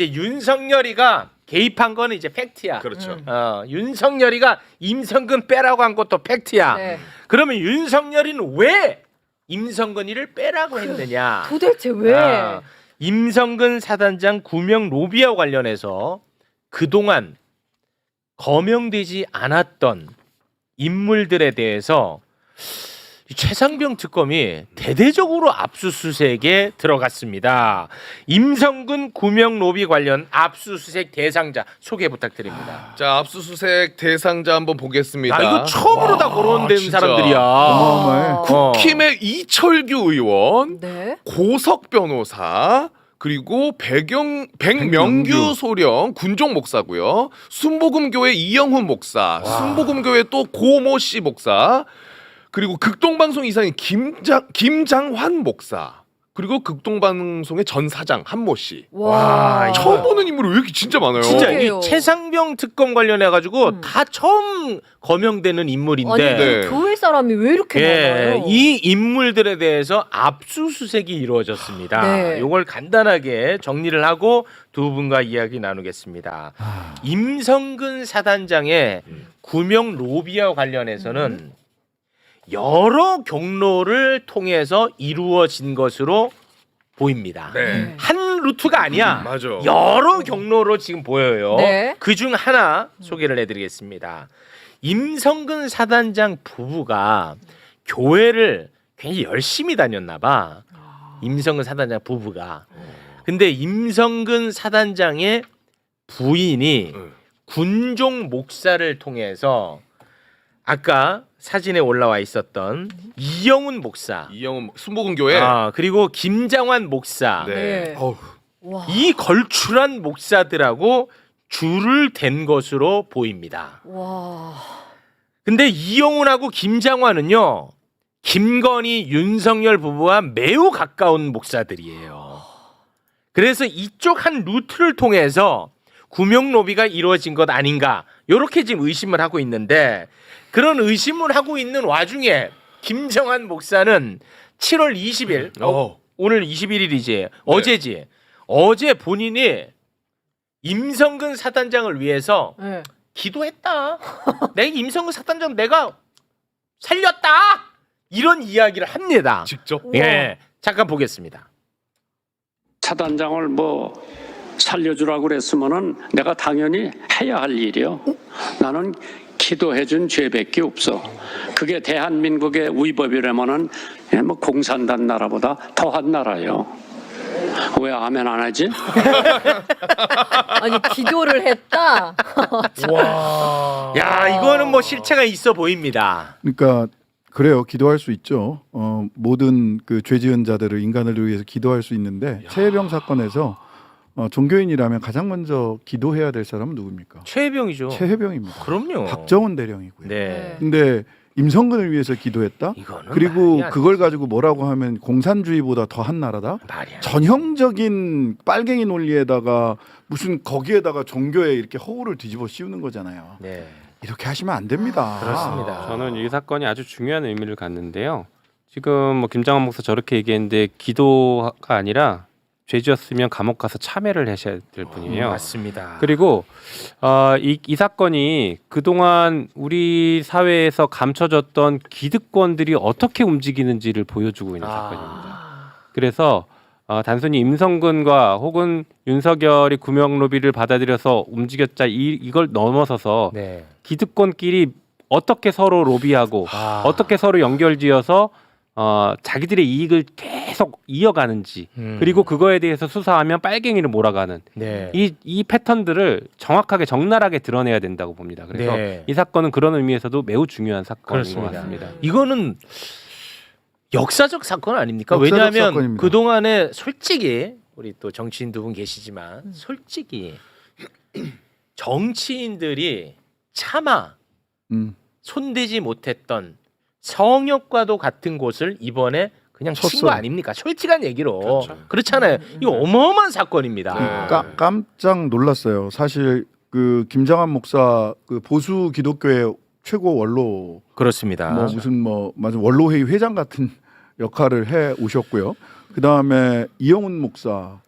이제 윤석열이가 개입한 거는 이제 팩트야. 그렇죠. 윤석열이가 임성근 빼라고 한 것도 팩트야. 네. 그러면 윤석열이는 왜 임성근이를 빼라고 했느냐? 도대체 왜? 임성근 사단장 구명 로비와 관련해서 그동안 거명되지 않았던 인물들에 대해서 최상병 특검이 대대적으로 압수수색에 들어갔습니다. 임성근 구명 로비 관련 압수수색 대상자 소개 부탁드립니다. 자, 압수수색 대상자 한번 보겠습니다. 이거 처음으로 다 거론된 진짜. 사람들이야. 어마어마해. 국힘의 이철규 의원, 네. 고석 변호사, 그리고 백명규 소령 군종 목사고요. 순복음교회 이영훈 목사, 순복음교회 또 고모 씨 목사, 그리고 극동방송 이사인 김장환 목사, 그리고 극동방송의 전 사장 한모 씨. 와. 이거- 처음 보는 인물이 왜 이렇게 진짜 많아요? 진짜 이 그러게요. 최상병 특검 관련해 가지고 다 처음 거명되는 인물인데 아니 네. 그 교회 사람이 왜 이렇게 많아요? 이 인물들에 대해서 압수수색이 이루어졌습니다. 네. 이걸 간단하게 정리를 하고 두 분과 이야기 나누겠습니다. 임성근 사단장의 구명 로비와 관련해서는 여러 경로를 통해서 이루어진 것으로 보입니다. 네. 한 루트가 아니야. 맞아. 여러 경로로 지금 보여요. 네. 그중 하나 소개를 해드리겠습니다. 임성근 사단장 부부가 교회를 굉장히 열심히 다녔나 봐. 임성근 사단장 부부가. 근데 임성근 사단장의 부인이 군종 목사를 통해서 아까 사진에 올라와 있었던 이영훈 목사, 이영훈 순복음교회. 그리고 김장환 목사, 네. 네. 어우, 와. 이 걸출한 목사들하고 줄을 댄 것으로 보입니다. 와. 근데 이영훈하고 김장환은요, 김건희, 윤석열 부부와 매우 가까운 목사들이에요. 그래서 이쪽 한 루트를 통해서 구명 로비가 이루어진 것 아닌가, 이렇게 지금 의심을 하고 있는데, 그런 의심을 하고 있는 와중에 김정한 목사는 7월 20일, 오늘 21일이지, 어제지, 어제 본인이 임성근 사단장을 위해서 네. 기도했다. 내 임성근 사단장 내가 살렸다. 이런 이야기를 합니다. 직접. 예, 잠깐 보겠습니다. 사단장을 뭐 살려주라고 그랬으면은 내가 당연히 해야 할 일이요. 나는 기도해준 죄밖에 없어. 그게 대한민국의 위법이라면은 뭐 공산당 나라보다 더한 나라요. 왜 아멘 안 하지? 아니 기도를 했다. 와, 야 이거는 뭐 실체가 있어 보입니다. 그러니까 그래요. 기도할 수 있죠. 모든 그 죄지은 자들을 인간을 위해서 기도할 수 있는데 최혜병 사건에서 종교인이라면 가장 먼저 기도해야 될 사람은 누굽니까? 최혜병이죠. 최혜병입니다. 그럼요. 박정원 대령이고요. 네. 근데 임성근을 위해서 기도했다. 이거는 그리고 말이 안 그걸 가지고 뭐라고 하면 공산주의보다 더한 나라다. 말이야. 전형적인 빨갱이 논리에다가 무슨 거기에다가 종교에 이렇게 허울을 뒤집어 씌우는 거잖아요. 네. 이렇게 하시면 안 됩니다. 그렇습니다. 저는 이 사건이 아주 중요한 의미를 갖는데요. 지금 뭐 김장환 목사 저렇게 얘기했는데 기도가 아니라 죄지었으면 감옥 가서 참회를 하셔야 될 분이에요. 맞습니다. 그리고 이 사건이 그동안 우리 사회에서 감춰졌던 기득권들이 어떻게 움직이는지를 보여주고 있는 사건입니다. 그래서 단순히 임성근과 혹은 윤석열이 구명 로비를 받아들여서 움직였자 이걸 넘어서서 네. 기득권끼리 어떻게 서로 로비하고 어떻게 서로 연결지어서 자기들의 이익을 계속 이어가는지 그리고 그거에 대해서 수사하면 빨갱이를 몰아가는 네. 이 패턴들을 정확하게 적나라하게 드러내야 된다고 봅니다. 그래서 네. 이 사건은 그런 의미에서도 매우 중요한 사건인 그렇습니다. 것 같습니다. 이거는 역사적 사건 아닙니까? 역사적 왜냐하면 사건입니다. 그동안에 솔직히 우리 또 정치인 두 분 계시지만 솔직히 정치인들이 차마 손대지 못했던 성역과도 같은 곳을 이번에 그냥 친 거 쳤어요. 아닙니까? 솔직한 얘기로 그렇죠. 그렇잖아요. 이거 어마어마한 사건입니다. 네. 깜짝 놀랐어요. 사실 그 김장환 목사 그 보수 기독교의 최고 원로 그렇습니다. 무슨 맞아 원로회의 회장 같은 역할을 해 오셨고요. 그 다음에 이영훈 목사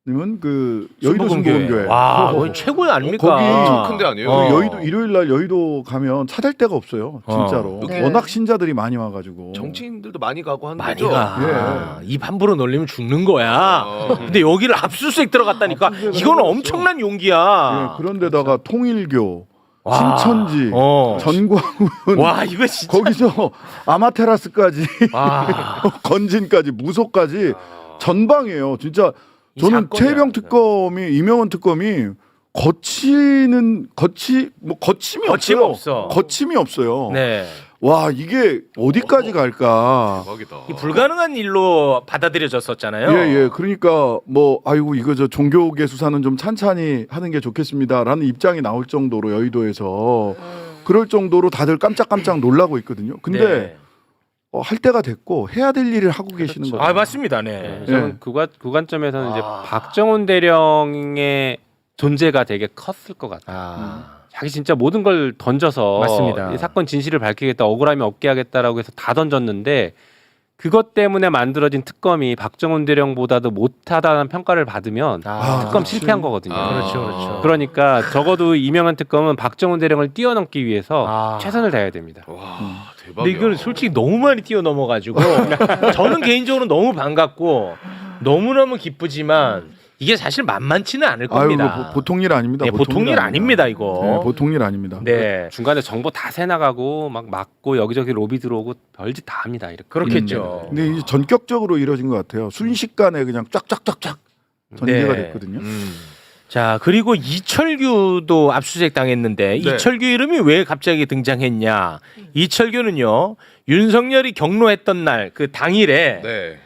님은 그 여의도 순복음교회. 순복음교회. 와, 거기 최고 아닙니까? 거기 엄청 큰데 아니에요? 여의도 일요일 날 여의도 가면 찾을 데가 없어요. 진짜로. 네. 워낙 신자들이 많이 와가지고. 정치인들도 많이 가고 하는 많이 거죠? 가. 입 함부로 놀리면 죽는 거야. 어. 근데 여기를 압수수색 들어갔다니까 압수수색을 이거는 해버렸어. 엄청난 예, 용기야. 그런데다가 통일교, 와. 신천지, 어. 전광훈 와, 이거 진짜. 거기서 아마테라스까지 와. 건진까지 무소까지 전방이에요. 진짜 이 저는 사건이야, 최혜병 특검이 이명헌 특검이 거침이 거침 없어요. 없어. 거침이 없어요. 네. 와 이게 어디까지 갈까? 대박이다. 이 불가능한 일로 받아들여졌었잖아요. 예. 그러니까 뭐 아이고 이거 저 종교계 수사는 좀 찬찬히 하는 게 좋겠습니다라는 입장이 나올 정도로 여의도에서 그럴 정도로 다들 깜짝깜짝 놀라고 있거든요. 근데 네. 할 때가 됐고 해야 될 일을 하고 계시는 거죠. 아, 맞습니다. 네. 저는 그 관점에서는 이제 아. 박정훈 대령의 존재가 되게 컸을 것 같아요. 아. 자기 진짜 모든 걸 던져서 맞습니다. 이 사건 진실을 밝히겠다, 억울함이 없게 하겠다라고 해서 다 던졌는데 그것 때문에 만들어진 특검이 박정훈 대령보다도 못하다는 평가를 받으면 아. 특검 실패한 거거든요. 그렇죠. 그러니까 적어도 이명헌 특검은 박정훈 대령을 뛰어넘기 위해서 아. 최선을 다해야 됩니다. 와 대박이야. 근데 이건 솔직히 너무 많이 뛰어넘어가지고 저는 개인적으로 너무 반갑고 너무너무 기쁘지만 이게 사실 만만치는 않을 아유 겁니다. 뭐 보통 일 아닙니다. 네, 보통 일 아닙니다, 이거. 네, 보통 일 아닙니다. 네, 중간에 정보 다 새나가고 막 막고 여기저기 로비 들어오고 별짓 다 합니다. 이렇게. 그렇겠죠. 근데 이제 전격적으로 이루어진 것 같아요. 순식간에 그냥 쫙쫙쫙쫙 전개가 네. 됐거든요. 자, 그리고 이철규도 압수수색 당했는데 네. 이철규 이름이 왜 갑자기 등장했냐? 이철규는요, 윤석열이 경로했던 날 그 당일에 네.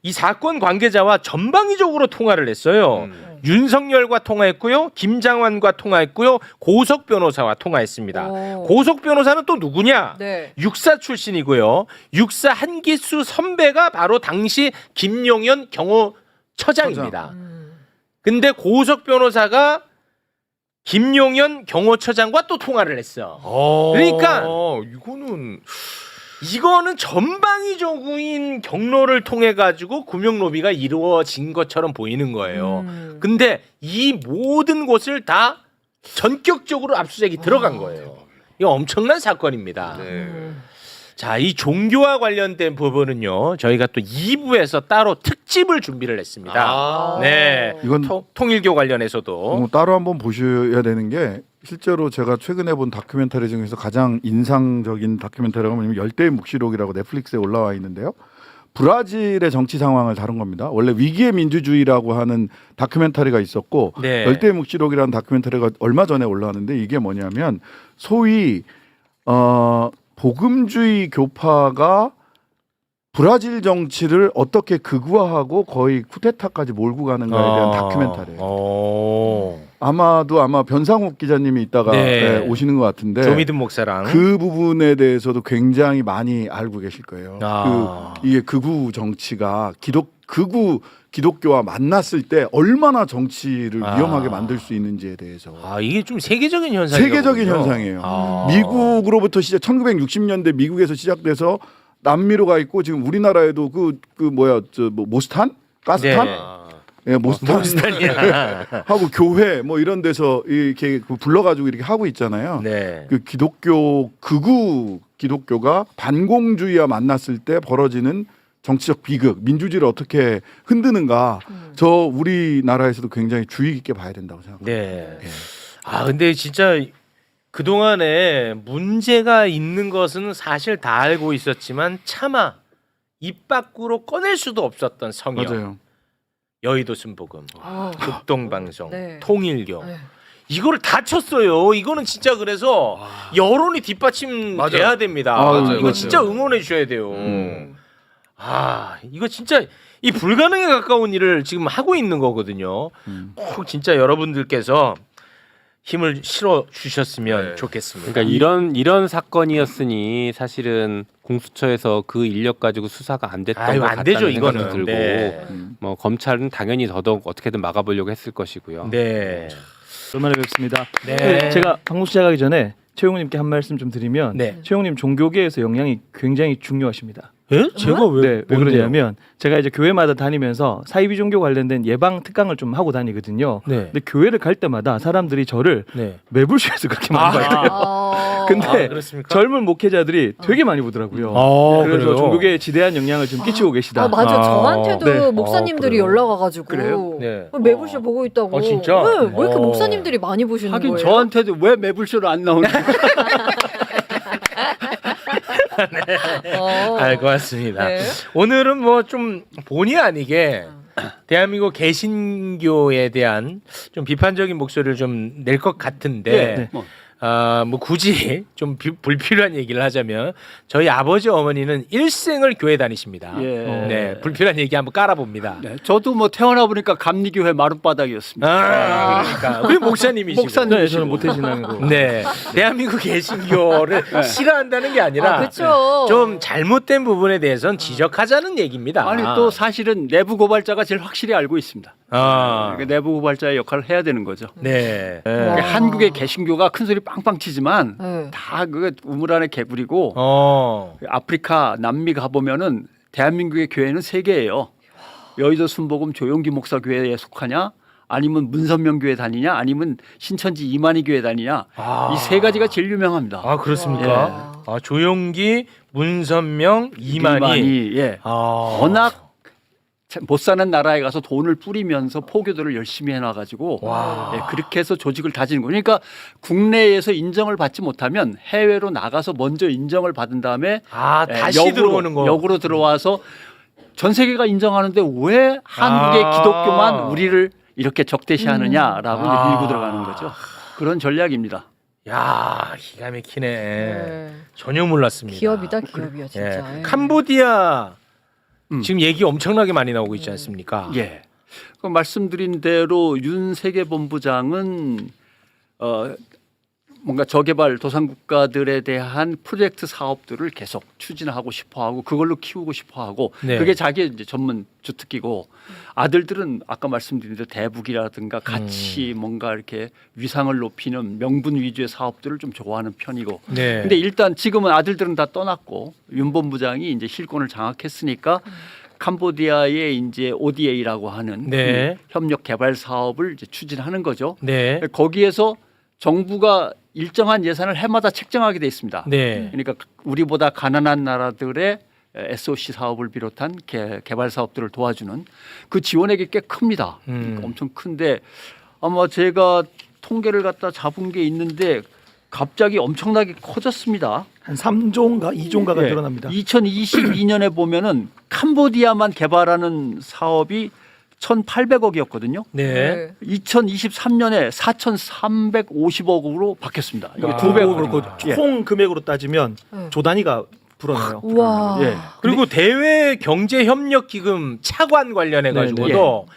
이 사건 관계자와 전방위적으로 통화를 했어요. 윤석열과 통화했고요, 김장환과 통화했고요, 고석 변호사와 통화했습니다. 오. 고석 변호사는 또 누구냐? 네. 육사 출신이고요. 육사 한기수 선배가 바로 당시 김용현 경호처장입니다. 근데 고석 변호사가 김용현 경호처장과 또 통화를 했어. 그러니까 이거는 전방위적인 경로를 통해 가지고 금융 로비가 이루어진 것처럼 보이는 거예요. 근데 이 모든 곳을 다 전격적으로 압수수색이 들어간 거예요. 이거 엄청난 사건입니다. 네. 자, 이 종교와 관련된 부분은요, 저희가 또 2부에서 따로 특집을 준비를 했습니다. 아. 네, 이건 통일교 관련해서도. 따로 한번 보셔야 되는 게 실제로 제가 최근에 본 다큐멘터리 중에서 가장 인상적인 다큐멘터리가 뭐냐면 열대의 묵시록이라고 넷플릭스에 올라와 있는데요. 브라질의 정치 상황을 다룬 겁니다. 원래 위기의 민주주의라고 하는 다큐멘터리가 있었고 네. 열대의 묵시록이라는 다큐멘터리가 얼마 전에 올라왔는데 이게 뭐냐면 소위 복음주의 교파가 브라질 정치를 어떻게 극우화하고 거의 쿠데타까지 몰고 가는가에 대한 다큐멘터리예요. 아마 변상욱 기자님이 이따가 네. 오시는 것 같은데 조미든 목사랑. 그 부분에 대해서도 굉장히 많이 알고 계실 거예요. 아. 이게 극우 정치가 극우 기독교와 만났을 때 얼마나 정치를 위험하게 만들 수 있는지에 대해서 이게 좀 세계적인 현상이에요. 세계적인 현상이에요. 미국으로부터 1960년대 미국에서 시작돼서 남미로 가 있고 지금 우리나라에도 모스탄? 가스탄? 네. 예, 모스탄 모스탄이야. 하고 교회 뭐 이런 데서 이렇게 불러가지고 이렇게 하고 있잖아요. 네. 그 기독교 극우 기독교가 반공주의와 만났을 때 벌어지는 정치적 비극, 민주주의를 어떻게 흔드는가, 저 우리나라에서도 굉장히 주의 깊게 봐야 된다고 생각합니다. 네. 근데 진짜 그동안에 문제가 있는 것은 사실 다 알고 있었지만 차마 입 밖으로 꺼낼 수도 없었던 성역, 맞아요. 여의도 순복음, 극동방송, 네. 통일교. 네. 이거를 다 쳤어요. 이거는 진짜 그래서 여론이 뒷받침돼야 됩니다. 맞아요. 이거 진짜 응원해 주셔야 돼요. 이거 진짜 이 불가능에 가까운 일을 지금 하고 있는 거거든요. 꼭 진짜 여러분들께서 힘을 실어 주셨으면 네. 좋겠습니다. 그러니까 이런 사건이었으니 사실은 공수처에서 그 인력 가지고 수사가 안 됐던 것 안 되죠 같다는 생각이 이거는. 들고 네. 뭐 검찰은 당연히 더더욱 어떻게든 막아보려고 했을 것이고요. 네. 오랜만에 뵙습니다. 네. 제가 방송 시작하기 전에 최용우님께 한 말씀 좀 드리면 네. 최용우님 종교계에서 영향이 굉장히 중요하십니다. 예? 제가 왜? 네, 왜 뭔데요? 그러냐면 제가 이제 교회마다 다니면서 사이비 종교 관련된 예방 특강을 좀 하고 다니거든요. 네. 근데 교회를 갈 때마다 사람들이 저를 네. 매불쇼에서 그렇게 많이 봐요. 아. 근데 아, 그렇습니까? 젊은 목회자들이 되게 많이 보더라고요. 그래서 그래요? 종교계에 지대한 영향을 좀 끼치고 계시다. 아 맞아. 아. 저한테도 네. 목사님들이 그래요? 연락 와가지고 그래요? 네. 매불쇼 보고 있다고. 진짜? 네, 왜 이렇게 어. 목사님들이 많이 보시는 하긴 거예요? 저한테도 왜 매불쇼를 안 나오는 고맙습니다. 네. 오늘은 뭐 좀 본의 아니게 대한민국 개신교에 대한 좀 비판적인 목소리를 좀 낼 것 같은데 뭐. 뭐 굳이 좀 불필요한 얘기를 하자면 저희 아버지 어머니는 일생을 교회 다니십니다. 예. 네, 불필요한 얘기 한번 깔아봅니다. 네, 저도 뭐 태어나 보니까 감리교회 마룻바닥이었습니다. 그러니까 우리 목사님이시고. 목사님. 네, 저는 모태신앙이고. 네, 대한민국 개신교를 싫어한다는 게 아니라 그렇죠. 좀 잘못된 부분에 대해서는 지적하자는 얘기입니다. 아니 또 사실은 내부 고발자가 제일 확실히 알고 있습니다. 아, 내부 고발자의 역할을 해야 되는 거죠. 네. 와. 한국의 개신교가 큰 소리 빵빵 치지만 네. 다 그게 우물 안에 개구리고 아프리카 남미 가보면은 대한민국의 교회는 세 개예요. 여의도 순복음 조용기 목사 교회에 속하냐, 아니면 문선명 교회 다니냐, 아니면 신천지 이만희 교회 다니냐. 이 세 가지가 제일 유명합니다. 아 그렇습니까? 아, 조용기, 문선명, 이만희. 예. 아. 워낙 못 사는 나라에 가서 돈을 뿌리면서 포교들을 열심히 해놔가지고 예, 그렇게 해서 조직을 다지는 거예요. 그러니까 국내에서 인정을 받지 못하면 해외로 나가서 먼저 인정을 받은 다음에 아 예, 다시 들어오는 거. 역으로 들어와서 전 세계가 인정하는데 왜 한국의 아. 기독교만 우리를 이렇게 적대시하느냐라고 이제 아. 밀고 들어가는 거죠. 그런 전략입니다. 야 기가 막히네. 네. 전혀 몰랐습니다. 기업이다 기업이야 진짜. 예. 예. 캄보디아 지금 얘기 엄청나게 많이 나오고 있지 않습니까? 예. 그 말씀드린 대로 윤 세계본부장은 뭔가 저개발 도상국가들에 대한 프로젝트 사업들을 계속 추진하고 싶어하고 그걸로 키우고 싶어하고 네. 그게 자기의 이제 전문 주특기고 아들들은 아까 말씀드린 대로 대북이라든가 같이 뭔가 이렇게 위상을 높이는 명분 위주의 사업들을 좀 좋아하는 편이고 네. 근데 일단 지금은 아들들은 다 떠났고 윤 본부장이 이제 실권을 장악했으니까 캄보디아의 이제 ODA라고 하는 네. 그 협력 개발 사업을 이제 추진하는 거죠. 네. 거기에서 정부가 일정한 예산을 해마다 책정하게 돼 있습니다. 네. 그러니까 우리보다 가난한 나라들의 SOC 사업을 비롯한 개발 사업들을 도와주는 그 지원액이 꽤 큽니다. 그러니까 엄청 큰데 아마 제가 통계를 갖다 잡은 게 있는데 갑자기 엄청나게 커졌습니다. 한 3조인가 2조인가가 예. 늘어납니다. 2022년에 보면은 캄보디아만 개발하는 사업이 1,800억이었거든요. 네. 2023년에 4,350억으로 바뀌었습니다. 이게 그러니까 200억 그렇고 총 금액으로 따지면 조 단위가 불어나요. 우와. 예. 그리고 대외 경제 협력 기금 차관 관련해 가지고도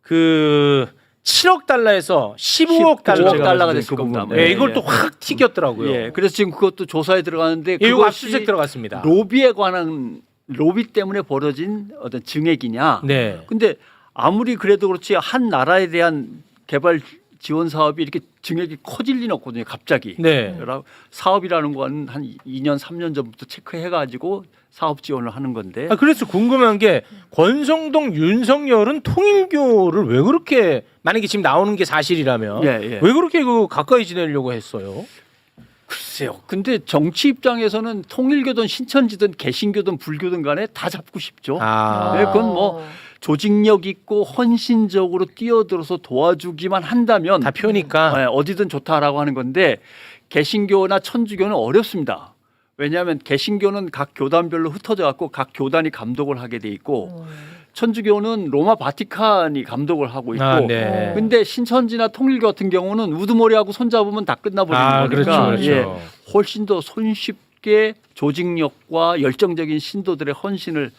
그 7억 달러에서 15억 달러 15억 달러가 그 됐습니다. 부분. 네, 이걸 또 확 튀겼더라고요. 예. 그래서 지금 그것도 조사에 들어가는데 이거 그것이 압수수색 들어갔습니다. 로비에 관한 로비 때문에 벌어진 어떤 증액이냐. 네. 근데 아무리 그래도 그렇지 한 나라에 대한 개발 지원 사업이 이렇게 증액이 커질 리는 없거든요. 갑자기. 네. 사업이라는 건 한 2년 3년 전부터 체크해 가지고 사업 지원을 하는 건데. 아, 그래서 궁금한 게 권성동 윤석열은 통일교를 왜 그렇게 만약에 지금 나오는 게 사실이라면 예, 예. 왜 그렇게 그 가까이 지내려고 했어요? 글쎄요. 근데 정치 입장에서는 통일교든 신천지든 개신교든 불교든 간에 다 잡고 싶죠. 아. 네, 그건 뭐 조직력 있고 헌신적으로 뛰어들어서 도와주기만 한다면 다 표니까. 네, 어디든 좋다라고 하는 건데 개신교나 천주교는 어렵습니다. 왜냐하면 개신교는 각 교단별로 흩어져 갖고 각 교단이 감독을 하게 돼 있고 천주교는 로마 바티칸이 감독을 하고 있고 아, 네. 근데 신천지나 통일교 같은 경우는 우두머리하고 손잡으면 다 끝나버리는 아, 거니까 그렇죠, 그렇죠. 훨씬 더 손쉽게 조직력과 열정적인 신도들의 헌신을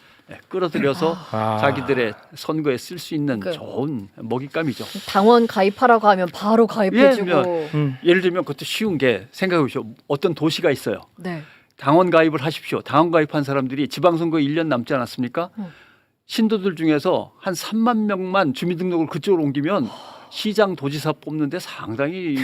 끌어들여서 아. 자기들의 선거에 쓸 수 있는 그- 좋은 먹잇감이죠. 당원 가입하라고 하면 바로 가입해주고. 예를 들면 그것도 쉬운 게 생각해 보시오. 어떤 도시가 있어요. 네. 당원 가입을 하십시오. 당원 가입한 사람들이 지방선거 1년 남지 않았습니까? 신도들 중에서 한 3만 명만 주민등록을 그쪽으로 옮기면 시장 도지사 뽑는데 상당히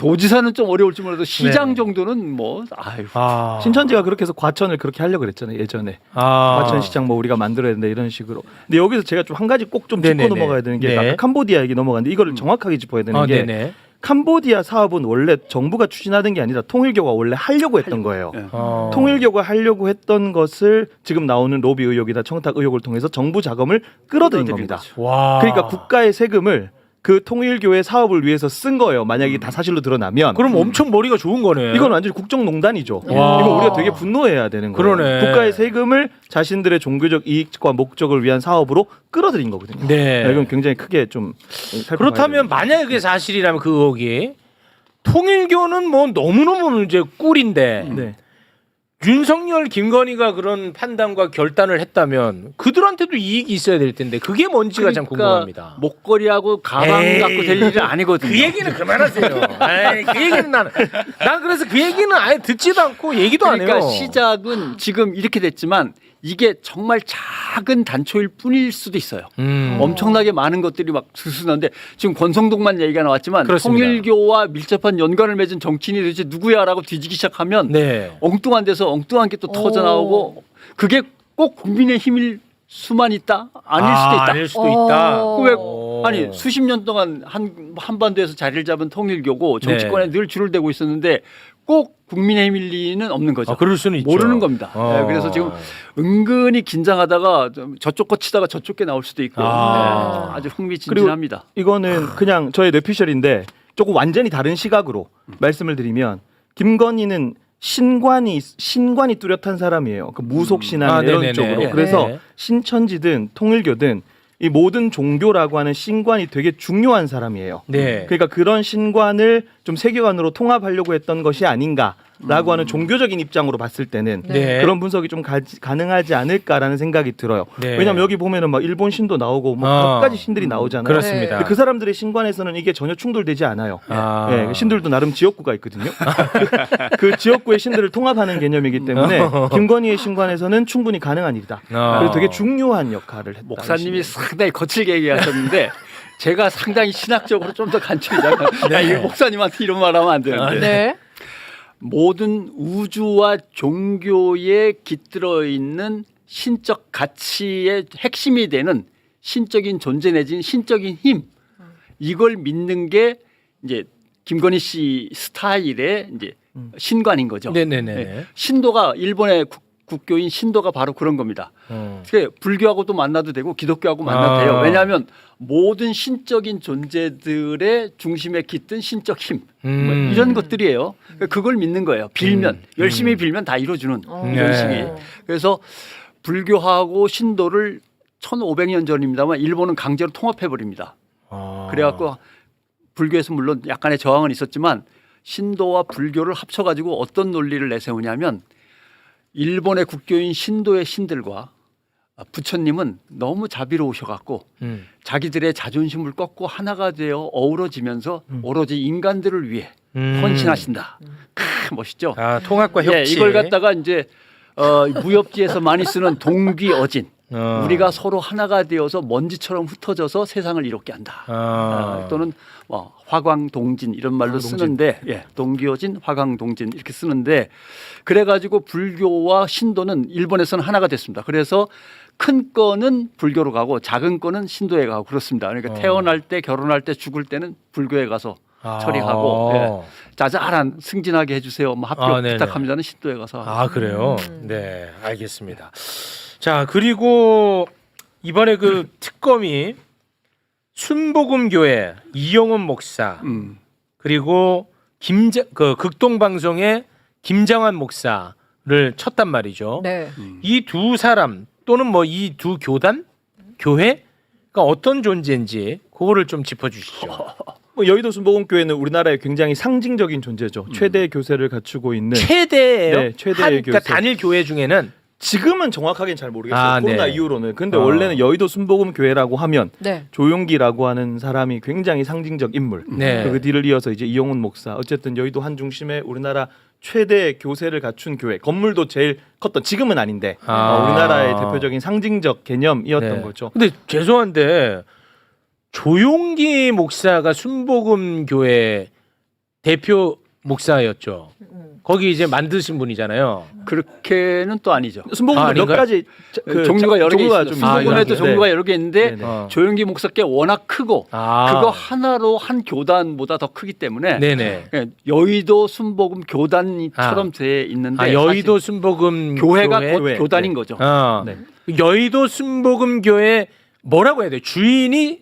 도지사는 좀 어려울지 몰라도 시장 네. 정도는 뭐 아유. 아. 신천지가 그렇게 해서 과천을 그렇게 하려고 그랬잖아요 예전에. 과천시장 뭐 우리가 만들어야 된다 이런 식으로. 근데 여기서 제가 좀 한 가지 꼭 좀 짚고 네네네. 넘어가야 되는 게 네. 아까 캄보디아 얘기 넘어갔는데 이거를 정확하게 짚어야 되는 게 네네. 캄보디아 사업은 원래 정부가 추진하던 게 아니라 통일교가 원래 하려고 했던 거예요. 예. 통일교가 하려고 했던 것을 지금 나오는 로비 의혹이다 청탁 의혹을 통해서 정부 자금을 끌어들인 겁니다. 와. 그러니까 국가의 세금을 그 통일교의 사업을 위해서 쓴 거예요. 만약에 다 사실로 드러나면. 그럼 엄청 머리가 좋은 거네. 이건 완전히 국정농단이죠. 와. 이거 우리가 되게 분노해야 되는 거예요. 그러네. 국가의 세금을 자신들의 종교적 이익과 목적을 위한 사업으로 끌어들인 거거든요. 네. 이건 굉장히 크게 좀 살펴봐야 그렇다면 됩니다. 만약에 그게 사실이라면 그 의혹이 통일교는 뭐 너무너무 이제 꿀인데 네. 윤석열, 김건희가 그런 판단과 결단을 했다면 그들한테도 이익이 있어야 될 텐데 그게 뭔지가 참 궁금합니다. 목걸이하고 가방 에이, 갖고 될 일은 아니거든요. 그 얘기는 그만하세요. 아이, 그 얘기는 난 그래서 그 얘기는 아예 듣지도 않고 얘기도 안 해요. 그러니까 시작은 지금 이렇게 됐지만 이게 정말 작은 단초일 뿐일 수도 있어요. 엄청나게 많은 것들이 막 수순한데 지금 권성동만 얘기가 나왔지만 그렇습니다. 통일교와 밀접한 연관을 맺은 정치인이 도대체 누구야라고 뒤지기 시작하면 네. 엉뚱한 데서 엉뚱한 게 또 터져 나오고 그게 꼭 국민의 힘일 수만 있다? 아닐 수도 있다. 아닐 수도 있다. 왜 오. 아니 수십 년 동안 한반도에서 자리를 잡은 통일교고 정치권에 늘 줄을 대고 있었는데 꼭 국민의힘일 리는 없는 거죠. 아, 그럴 수는 있죠. 모르는 겁니다. 네, 그래서 지금 은근히 긴장하다가 저쪽 거 치다가 저쪽 게 나올 수도 있고 네, 아주 흥미진진합니다. 이거는 그냥 저의 뇌피셜인데 조금 완전히 다른 시각으로 말씀을 드리면 김건희는 신관이 뚜렷한 사람이에요. 그 무속 신앙 이런 네네네. 쪽으로. 네. 그래서 네. 신천지든 통일교든 이 모든 종교라고 하는 신관이 되게 중요한 사람이에요. 네. 그러니까 그런 신관을 좀 세계관으로 통합하려고 했던 것이 아닌가라고 하는 종교적인 입장으로 봤을 때는 네. 그런 분석이 좀 가능하지 않을까라는 생각이 들어요. 네. 왜냐하면 여기 보면은 막 일본 신도 나오고 뭐 몇 가지 신들이 나오잖아요. 그렇습니다. 근데 그 사람들의 신관에서는 이게 전혀 충돌되지 않아요. 아. 예, 신들도 나름 지역구가 있거든요. 그 지역구의 신들을 통합하는 개념이기 때문에 김건희의 신관에서는 충분히 가능한 일이다. 그래서 되게 중요한 역할을 했다. 목사님이 상당히 거칠게 얘기하셨는데 제가 상당히 신학적으로 좀 더 간추리자면 이 목사님한테 이런 말하면 안 되는데 네. 모든 우주와 종교에 깃들어 있는 신적 가치의 핵심이 되는 신적인 존재 내지는 신적인 힘 이걸 믿는 게 이제 김건희 씨 스타일의 이제 신관인 거죠. 네네네. 네. 신도가 일본의 국교인 신도가 바로 그런 겁니다. 불교하고도 만나도 되고 기독교하고 만나도 돼요. 왜냐하면 모든 신적인 존재들의 중심에 깃든 신적 힘 뭐 이런 것들이에요. 그러니까 그걸 믿는 거예요. 빌면 열심히 빌면 다 이루어주는 이런 네. 식이. 그래서 불교하고 신도를 1500년 전입니다만 일본은 강제로 통합해 버립니다. 그래갖고 불교에서 물론 약간의 저항은 있었지만 신도와 불교를 합쳐가지고 어떤 논리를 내세우냐면 일본의 국교인 신도의 신들과 부처님은 너무 자비로우셔갖고 자기들의 자존심을 꺾고 하나가 되어 어우러지면서 오로지 인간들을 위해 헌신하신다. 멋있죠? 아, 통합과 협치. 예, 이걸 갖다가 이제 무협지에서 많이 쓰는 동귀어진. 우리가 서로 하나가 되어서 먼지처럼 흩어져서 세상을 이롭게 한다. 또는 화광동진 이런 말로 쓰는데 동기어진 화광동진 이렇게 쓰는데 그래가지고 불교와 신도는 일본에서는 하나가 됐습니다. 그래서 큰 거는 불교로 가고 작은 거는 신도에 가고 그렇습니다. 그러니까 태어날 때 결혼할 때 죽을 때는 불교에 가서 처리하고 자잘한 승진하게 해주세요. 뭐 합격 부탁합니다는 신도에 가서. 아 그래요? 네, 알겠습니다. 자 그리고 이번에 그 특검이 순복음교회 이영훈 목사 그리고 그 극동방송의 김장환 목사를 쳤단 말이죠. 네. 이 두 사람 또는 뭐 이 두 교회가 어떤 존재인지 그거를 좀 짚어주시죠. 뭐 여의도 순복음교회는 우리나라의 굉장히 상징적인 존재죠. 최대 교세를 갖추고 있는 최대예요. 네, 최대의 그러니까 교세. 단일 교회 중에는 지금은 정확하게는 잘 모르겠어요. 아, 코로나 네. 이후로는. 근데 원래는 여의도 순복음교회라고 하면 네. 조용기라고 하는 사람이 굉장히 상징적 인물. 네. 그 뒤를 이어서 이제 이영훈 목사. 어쨌든 여의도 한 중심에 우리나라 최대 교세를 갖춘 교회. 건물도 제일 컸던 지금은 아닌데 우리나라의 대표적인 상징적 개념이었던 네. 거죠. 근데 죄송한데 조용기 목사가 순복음 교회 대표 목사였죠. 거기 이제 만드신 분이잖아요. 그렇게는 또 아니죠. 순복음도 몇 아닌가요? 가지 종류가 여러 개 있어요. 좀 순복음에도 아, 종류가 네. 여러 개 있는데 네네. 조용기 목사께 워낙 크고 아. 그거 하나로 한 교단보다 더 크기 때문에 네네. 예, 여의도 순복음 교단처럼 돼 있는데 아, 여의도 순복음 사실 교회가 교회? 곧 교단인 거죠. 어. 네. 여의도 순복음 교회 뭐라고 해야 돼? 주인이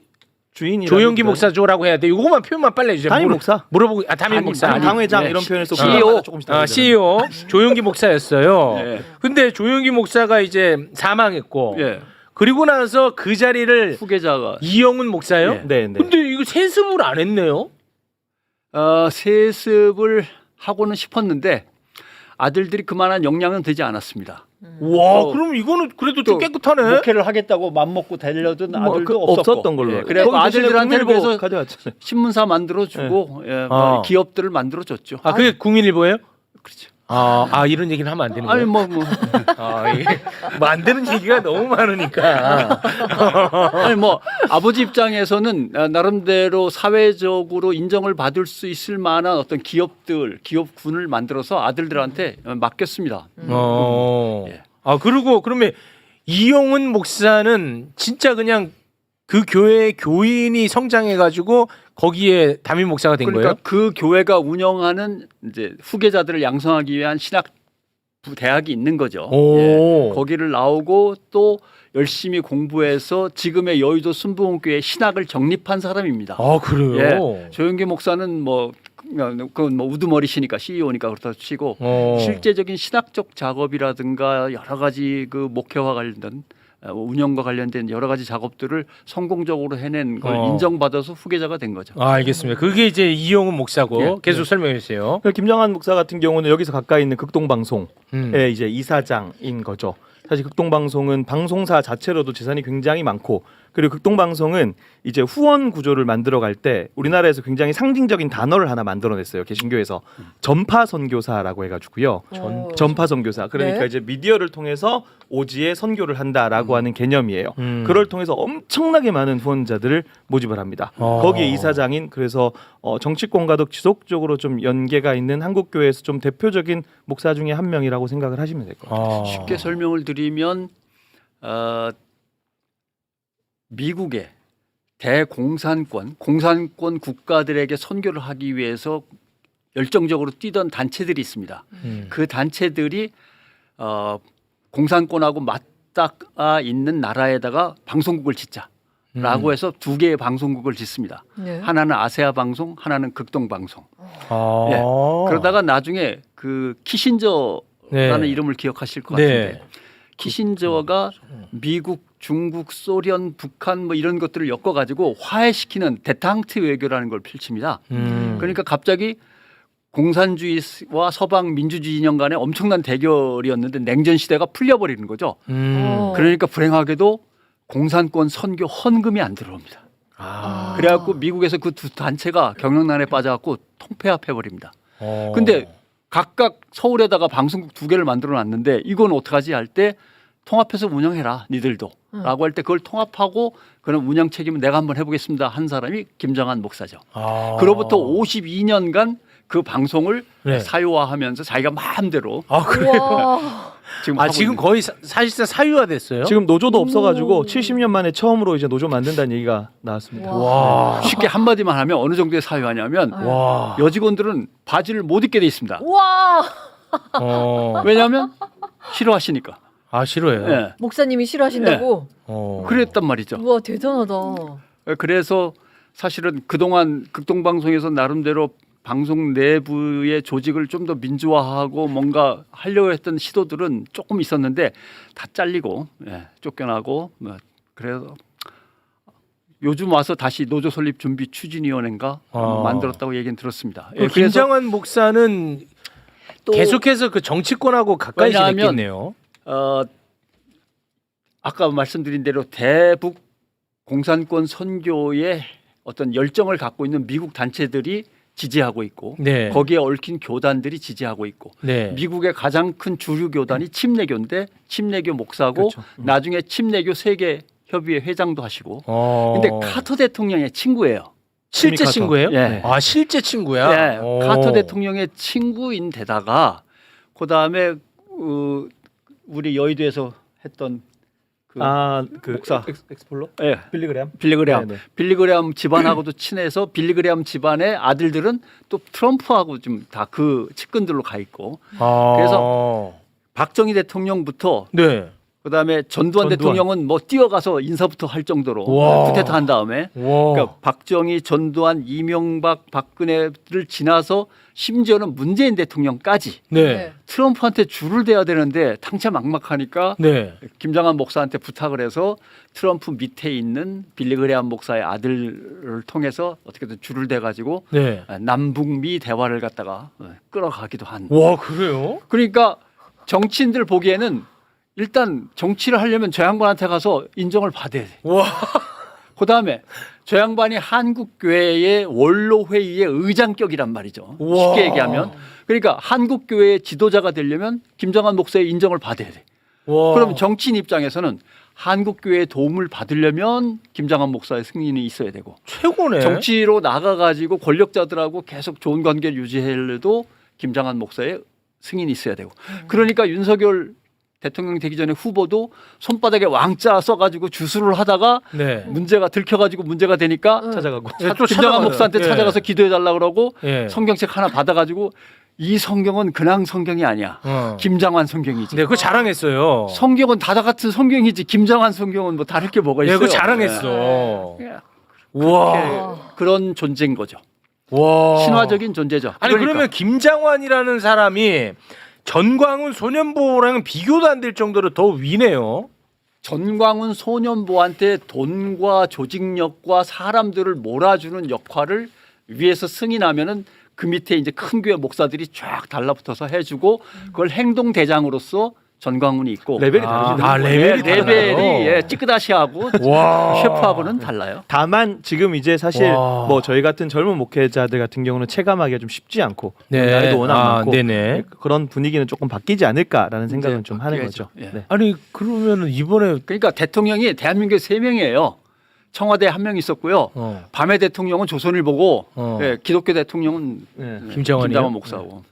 주인이 조용기 목사조라고 해야 돼. 이거만 표현만 빨리 해주세요. 담임 목사. 물어보고 담임 목사. 당회장 네. 이런 표현을 써. CEO. CEO 조용기 목사였어요. 네. 근데 조용기 목사가 이제 사망했고 예. 그리고 나서 그 자리를 후계자가 이영훈 목사요? 예. 네, 네. 근데 이거 세습을 안 했네요. 세습을 하고는 싶었는데 아들들이 그만한 역량은 되지 않았습니다. 와, 또- 그럼 이거는 그래도 좀 또 깨끗하네. 목회를 하겠다고 맘먹고 달려든 뭐 아들도 그 없었고. 없었던 걸로. 예, 그래서 아들들한테는 그래서 가져왔잖아요. 신문사 만들어주고 예, 어. 기업들을 만들어줬죠. 아, 그게 국민일보예요? 그렇죠. 이런 얘기는 하면 안 되는 아니 거예요? 뭐 이게 뭐 안 되는 얘기가 너무 많으니까. 아니 뭐 아버지 입장에서는 나름대로 사회적으로 인정을 받을 수 있을 만한 어떤 기업군을 만들어서 아들들한테 맡겼습니다. 예. 그리고 그러면 이용훈 목사는 진짜 그냥 그 교회의 교인이 성장해가지고 거기에 담임 목사가 된 그러니까 거예요? 그 교회가 운영하는 이제 후계자들을 양성하기 위한 신학 대학이 있는 거죠. 오. 예. 거기를 나오고 또 열심히 공부해서 지금의 여의도 순복음교회 신학을 정립한 사람입니다. 아, 그래요? 예. 조용기 목사는 그건 뭐 우두머리시니까 CEO니까 그렇다 치고 실제적인 신학적 작업이라든가 여러 가지 그 목회와 관련된 운영과 관련된 여러 가지 작업들을 성공적으로 해낸 걸 인정받아서 후계자가 된 거죠. 알겠습니다. 그게 이제 이용훈 목사고 예. 계속 설명해 주세요. 김정한 목사 같은 경우는 여기서 가까이 있는 극동방송의 음. 이제 이사장인 거죠. 사실 극동방송은 방송사 자체로도 재산이 굉장히 많고 그리고 극동방송은 이제 후원 구조를 만들어갈 때 우리나라에서 굉장히 상징적인 단어를 하나 만들어냈어요. 개신교에서 전파 선교사라고 해가지고요. 전파 선교사. 그러니까 네. 이제 미디어를 통해서 오지에 선교를 한다라고 하는 개념이에요. 그걸 통해서 엄청나게 많은 후원자들을 모집을 합니다. 거기에 이사장인 그래서 정치권과도 지속적으로 좀 연계가 있는 한국 교회에서 좀 대표적인 목사 중에 한 명이라고 생각을 하시면 될 것 같아요. 쉽게 설명을 드리면 미국의 공산권 국가들에게 선교를 하기 위해서 열정적으로 뛰던 단체들이 있습니다. 그 단체들이 공산권하고 맞닿아 있는 나라에다가 방송국을 짓자라고 해서 두 개의 방송국을 짓습니다. 네. 하나는 아세아 방송, 하나는 극동 방송. 아. 예. 그러다가 나중에 그 키신저라는 네. 이름을 기억하실 것 네. 같은데 키신저가 미국, 중국, 소련, 북한 뭐 이런 것들을 엮어가지고 화해시키는 데탕트 외교라는 걸 펼칩니다. 그러니까 갑자기 공산주의와 서방 민주주의 이념 간에 엄청난 대결이었는데 냉전 시대가 풀려버리는 거죠. 그러니까 불행하게도 공산권 선교 헌금이 안 들어옵니다. 그래갖고 미국에서 그 두 단체가 경영난에 빠져갖고 통폐합해버립니다. 근데 각각 서울에다가 방송국 두 개를 만들어 놨는데 이건 어떡하지 할 때 통합해서 운영해라 니들도 라고 할 때 그걸 통합하고 그런 운영 책임은 내가 한번 해보겠습니다 한 사람이 김정한 목사죠. 그로부터 52년간 그 방송을 네. 사유화하면서 자기가 마음대로 우와. 지금 하고 지금 있는 거의 사실상 사유화됐어요? 지금 노조도 없어가지고 70년 만에 처음으로 이제 노조 만든다는 얘기가 나왔습니다. 와. 쉽게 한마디만 하면 어느 정도의 사유화냐면 와. 여직원들은 바지를 못 입게 돼 있습니다. 우와. 왜냐하면 싫어하시니까. 아, 싫어요. 예. 목사님이 싫어하신다고? 그랬단 말이죠. 우와, 대단하다. 그래서 사실은 그동안 극동방송에서 나름대로 방송 내부의 조직을 좀 더 민주화하고 뭔가 하려고 했던 시도들은 조금 있었는데 다 잘리고 쫓겨나고 그래서 요즘 와서 다시 노조 설립 준비 추진위원회인가 만들었다고 얘기는 들었습니다. 그럼 김정한 목사는 또 계속해서 그 정치권하고 가까이 왜냐하면 지냈겠네요. 아까 말씀드린 대로 대북 공산권 선교의 어떤 열정을 갖고 있는 미국 단체들이 지지하고 있고 네. 거기에 얽힌 교단들이 지지하고 있고 네. 미국의 가장 큰 주류 교단이 침례교인데 침례교 목사고 그렇죠. 나중에 침례교 세계 협의회 회장도 하시고 어. 근데 카터 대통령의 친구예요. 실제 카터. 친구예요? 예. 아 실제 친구야. 예, 오. 카터 대통령의 친구인데다가 그 다음에 우리 여의도에서 했던 그 아그 목사. 엑스플로 예, 빌리그램. 빌리그레함. 네네. 빌리그레함 집안하고도 친해서 빌리그레함 집안의 아들들은 또 트럼프하고 좀 다 그 측근들로 가 있고 아. 그래서 박정희 대통령부터 네. 그다음에 전두환 대통령은 뭐 뛰어가서 인사부터 할 정도로 와. 쿠데타 한 다음에 와. 그러니까 박정희, 전두환, 이명박, 박근혜를 지나서 심지어는 문재인 대통령까지 네. 트럼프한테 줄을 대야 되는데 당차 막막하니까 네. 김장한 목사한테 부탁을 해서 트럼프 밑에 있는 빌리그레함 목사의 아들을 통해서 어떻게든 줄을 대 가지고 네. 남북미 대화를 갖다가 끌어가기도 한. 와 그래요? 그러니까 정치인들 보기에는 일단 정치를 하려면 저 양반한테 가서 인정을 받아야 돼. 와. 그다음에 저 양반이 한국교회의 원로회의의 의장격이란 말이죠. 우와. 쉽게 얘기하면. 그러니까 한국교회의 지도자가 되려면 김정한 목사의 인정을 받아야 돼. 와. 그럼 정치인 입장에서는 한국교회의 도움을 받으려면 김정한 목사의 승인이 있어야 되고 최고네. 정치로 나가가지고 권력자들하고 계속 좋은 관계를 유지하려도 김정한 목사의 승인이 있어야 되고 그러니까 윤석열 대통령 되기 전에 후보도 손바닥에 왕자 써가지고 주술을 하다가 네. 문제가 들켜가지고 문제가 되니까 찾아가고. 또 김정한 찾아가요. 목사한테 예. 찾아가서 기도해달라 그러고 예. 성경책 하나 받아가지고 이 성경은 그냥 성경이 아니야. 김장환 성경이지. 네, 그거 자랑했어요. 성경은 다 같은 성경이지 김장환 성경은 뭐 다를 게 뭐가 네, 있어요. 그거 자랑했어. 예. 와. 그런 존재인 거죠. 와. 신화적인 존재죠. 아니 그러니까. 그러면 김장환이라는 사람이 전광훈 소년보호랑 비교도 안 될 정도로 더 위네요. 전광훈 소년보한테 돈과 조직력과 사람들을 몰아주는 역할을 위에서 승인하면은 그 밑에 이제 큰 교회 목사들이 쫙 달라붙어서 해주고 그걸 행동 대장으로서 전광훈이 있고 레벨이 다르시네요. 레벨이 레벨이 달라요. 예, 찌끄다시하고 와. 셰프하고는 달라요. 다만 지금 이제 사실 와. 뭐 저희 같은 젊은 목회자들 같은 경우는 체감하기가 좀 쉽지 않고 네. 나이도 워낙 아, 많고 네네. 그런 분위기는 조금 바뀌지 않을까라는 생각은 이제 좀 하는 바뀌어야죠. 거죠. 예. 네. 아니 그러면은 이번에 그러니까 대통령이 대한민국에 3명이에요. 청와대에 1명 있었고요. 밤의 대통령은 조선일보고 예, 기독교 대통령은 네. 김장환이요? 김장환 목사고.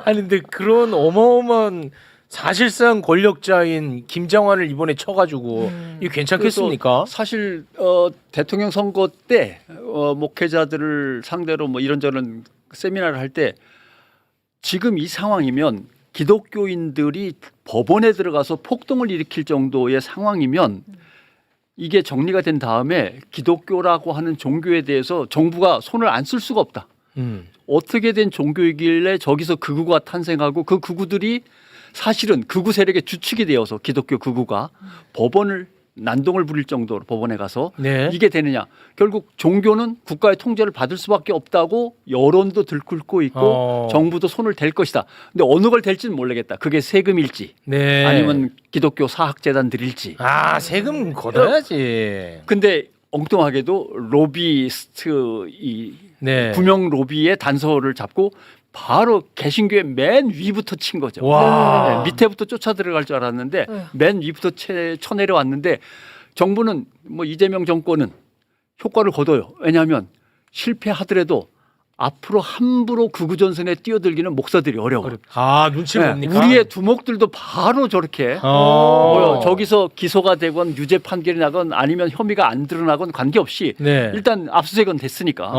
아니 근데 그런 어마어마한 사실상 권력자인 김장환을 이번에 쳐가지고 이게 괜찮겠습니까? 사실 대통령 선거 때 목회자들을 상대로 뭐 이런저런 세미나를 할 때 지금 이 상황이면 기독교인들이 법원에 들어가서 폭동을 일으킬 정도의 상황이면 이게 정리가 된 다음에 기독교라고 하는 종교에 대해서 정부가 손을 안 쓸 수가 없다. 어떻게 된 종교이길래 저기서 극우가 탄생하고 그 극우들이 사실은 극우 세력의 주축이 되어서 기독교 극우가 법원을 난동을 부릴 정도로 법원에 가서 네. 이게 되느냐. 결국 종교는 국가의 통제를 받을 수밖에 없다고 여론도 들끓고 있고 정부도 손을 댈 것이다. 근데 어느 걸 댈지는 모르겠다. 그게 세금일지 네. 아니면 기독교 사학재단들일지. 아 세금 걷어야지. 근데 엉뚱하게도 로비스트 이 네. 구명 로비의 단서를 잡고 바로 개신교의 맨 위부터 친 거죠. 와. 네, 밑에부터 쫓아 들어갈 줄 알았는데 맨 위부터 쳐내려왔는데 정부는 뭐 이재명 정권은 효과를 거둬요. 왜냐하면 실패하더라도 앞으로 함부로 극우 전선에 뛰어들기는 목사들이 어려워. 아 눈치를 네, 봅니까? 우리의 두목들도 바로 저렇게 뭐요, 저기서 기소가 되건 유죄 판결이 나건 아니면 혐의가 안 드러나건 관계없이 네. 일단 압수수색은 됐으니까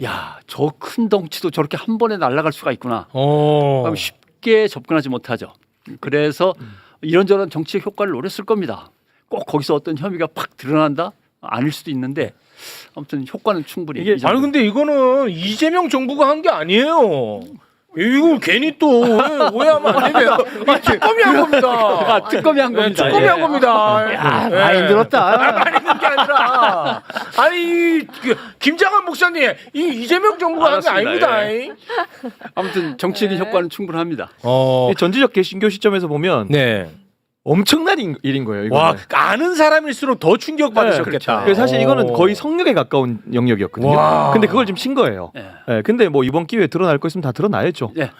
야, 저 큰 덩치도 저렇게 한 번에 날아갈 수가 있구나. 그럼 쉽게 접근하지 못하죠. 그래서 이런저런 정치적 효과를 노렸을 겁니다. 꼭 거기서 어떤 혐의가 팍 드러난다? 아닐 수도 있는데 아무튼 효과는 충분히. 이게 아니 근데 이거는 이재명 정부가 한 게 아니에요. 이거 괜히 또 오해하면 안 되네요. 특검이 한 겁니다. 특검이 한 겁니다. 특검이 한 겁니다. 야, 많이 들었다. 많이 든 게 아니라 아니 김장한 목사님 이 이재명 정부가 한 게 알았습니다. 아닙니다. 아무튼 정치적인 효과는 충분합니다. 이 전지적 개신교 시점에서 보면 네. 엄청난 일인 거예요. 이거는. 와 아는 사람일수록 더 충격 받으셨겠다. 그래서 사실 이거는 거의 성역에 가까운 영역이었거든요. 와. 근데 그걸 지금 친 거예요. 네. 네, 근데 뭐 이번 기회에 드러날 거 있으면 다 드러나야죠. 네.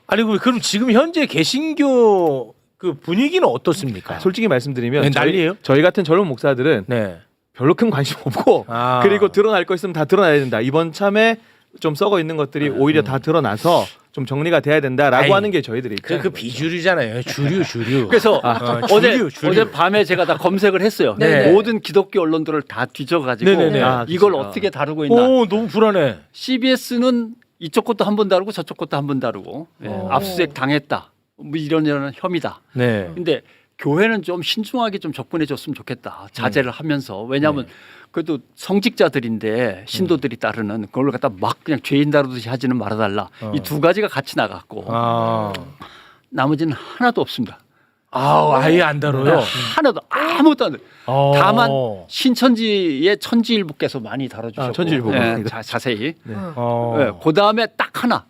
아니 그럼 지금 현재 개신교 그 분위기는 어떻습니까? 솔직히 말씀드리면 네, 난리예요? 저희 같은 젊은 목사들은 네. 별로 큰 관심 없고 아. 그리고 드러날 거 있으면 다 드러나야 된다. 이번 참에 좀 썩어 있는 것들이 오히려 다 드러나서 좀 정리가 돼야 된다라고 아이, 하는 게 저희들의 입장. 그 비주류잖아요. 주류. 그래서 주류. 어제 밤에 제가 다 검색을 했어요. 네. 모든 기독교 언론들을 다 뒤져가지고 네네네. 아, 이걸 진짜. 어떻게 다루고 있나. 오, 너무 불안해. CBS는 이쪽 것도 한 번 다루고 저쪽 것도 한 번 다루고 예, 오. 압수수색 당했다. 뭐 이런 혐의다. 네. 근데 교회는 좀 신중하게 좀 접근해 줬으면 좋겠다. 자제를 하면서. 왜냐하면 그래도 성직자들인데 신도들이 따르는 그걸 갖다 막 그냥 죄인 다루듯이 하지는 말아달라. 이 두 가지가 같이 나갔고 아. 나머지는 하나도 없습니다. 아예 안 다뤄요. 하나도 아무것도 안 돼. 어. 다만 신천지의 천지일보께서 많이 다뤄주셨고 아, 천지일보. 자세히. 어. 네, 그 다음에 딱 하나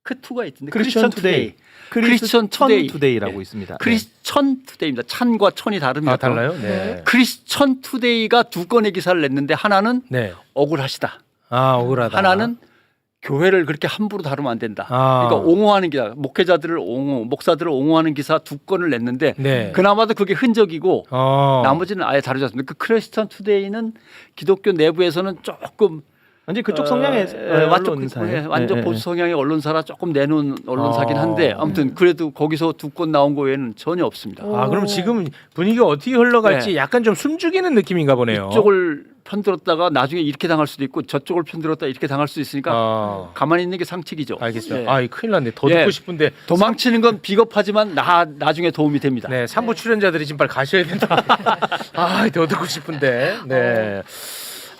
크투가 있던데 크리스천 투데이. 크리스천 투데이. 투데이라고 네. 있습니다. 크리스천 투데이입니다. 찬과 천이 다릅니다. 아 달라요? 네. 네. 크리스천 투데이가 두 건의 기사를 냈는데 하나는 네. 억울하시다. 아 억울하다. 하나는 교회를 그렇게 함부로 다루면 안 된다. 아. 그러니까 옹호하는 기사, 목회자들을 목사들을 옹호하는 기사 두 건을 냈는데 네. 그나마도 그게 흔적이고 나머지는 아예 다루지 않습니다. 그 크리스천 투데이는 기독교 내부에서는 조금 완전 그쪽 성향의 언론사예요. 완전 네, 보수 성향의 언론사라 조금 내놓은 언론사긴 한데 아무튼 그래도 거기서 두 건 나온 거 외에는 전혀 없습니다. 아 그럼 지금 분위기가 어떻게 흘러갈지 네. 약간 좀 숨죽이는 느낌인가 보네요. 이쪽을 편들었다가 나중에 이렇게 당할 수도 있고 저쪽을 편들었다 이렇게 당할 수도 있으니까 아. 가만히 있는 게 상책이죠. 알겠습니다. 네. 아, 큰일 났네. 더 예. 듣고 싶은데. 도망치는 건 비겁하지만 나중에 도움이 됩니다. 네, 3부 출연자들이 지금 빨리 가셔야 된다. 아, 더 듣고 싶은데. 네.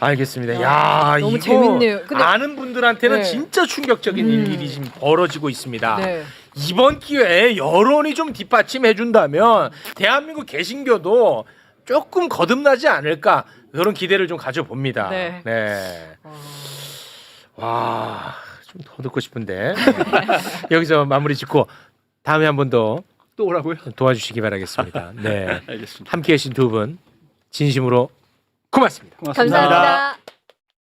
알겠습니다. 야, 너무 이거 재밌네요. 근데- 아는 분들한테는 네. 진짜 충격적인 일이 지금 벌어지고 있습니다. 네. 이번 기회에 여론이 좀 뒷받침해 준다면 대한민국 개신교도 조금 거듭나지 않을까 그런 기대를 좀 가져봅니다. 네. 와, 좀 더 듣고 싶은데. 여기서 마무리 짓고 다음에 한 번 더 또 오라고요? 도와주시기 바라겠습니다. 네. 알겠습니다. 함께 계신 두 분 진심으로 고맙습니다. 감사합니다.